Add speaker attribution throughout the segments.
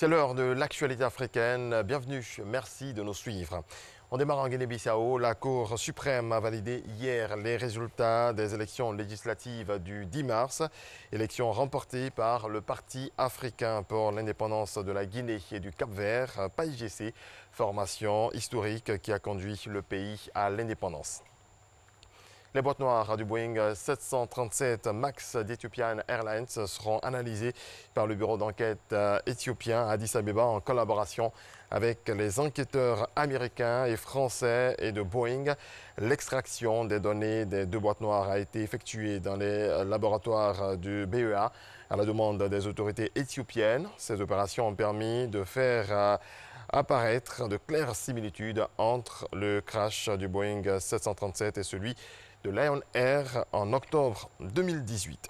Speaker 1: C'est l'heure de l'actualité africaine. Bienvenue, merci de nous suivre. On démarre en Guinée-Bissau. La Cour suprême a validé hier les résultats des élections législatives du 10 mars. Élections remportées par le Parti africain pour l'indépendance de la Guinée et du Cap-Vert, PAIGC, formation historique qui a conduit le pays à l'indépendance. Les boîtes noires du Boeing 737 MAX d'Ethiopian Airlines seront analysées par le bureau d'enquête éthiopien à Addis Abeba en collaboration avec les enquêteurs américains et français et de Boeing. L'extraction des données des deux boîtes noires a été effectuée dans les laboratoires du BEA à la demande des autorités éthiopiennes. Ces opérations ont permis de faire apparaître de claires similitudes entre le crash du Boeing 737 et celui de Lion Air en octobre 2018.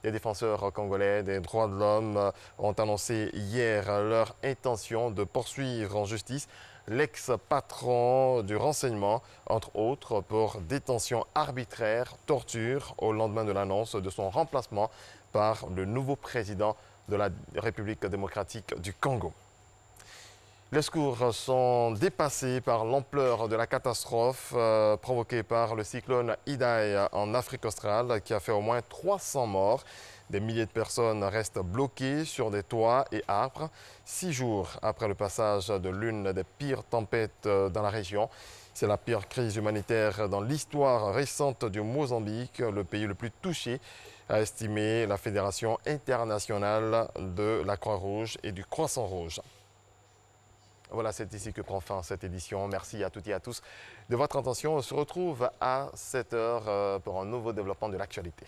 Speaker 1: Les défenseurs congolais des droits de l'homme ont annoncé hier leur intention de poursuivre en justice l'ex-patron du renseignement, entre autres pour détention arbitraire, torture, au lendemain de l'annonce de son remplacement par le nouveau président de la République démocratique du Congo. Les secours sont dépassés par l'ampleur de la catastrophe provoquée par le cyclone Idai en Afrique australe qui a fait au moins 300 morts. Des milliers de personnes restent bloquées sur des toits et arbres. 6 jours après le passage de l'une des pires tempêtes dans la région. C'est la pire crise humanitaire dans l'histoire récente du Mozambique, le pays le plus touché, a estimé la Fédération internationale de la Croix-Rouge et du Croissant-Rouge. Voilà, c'est ici que prend fin cette édition. Merci à toutes et à tous de votre attention. On se retrouve à 7 h pour un nouveau développement de l'actualité.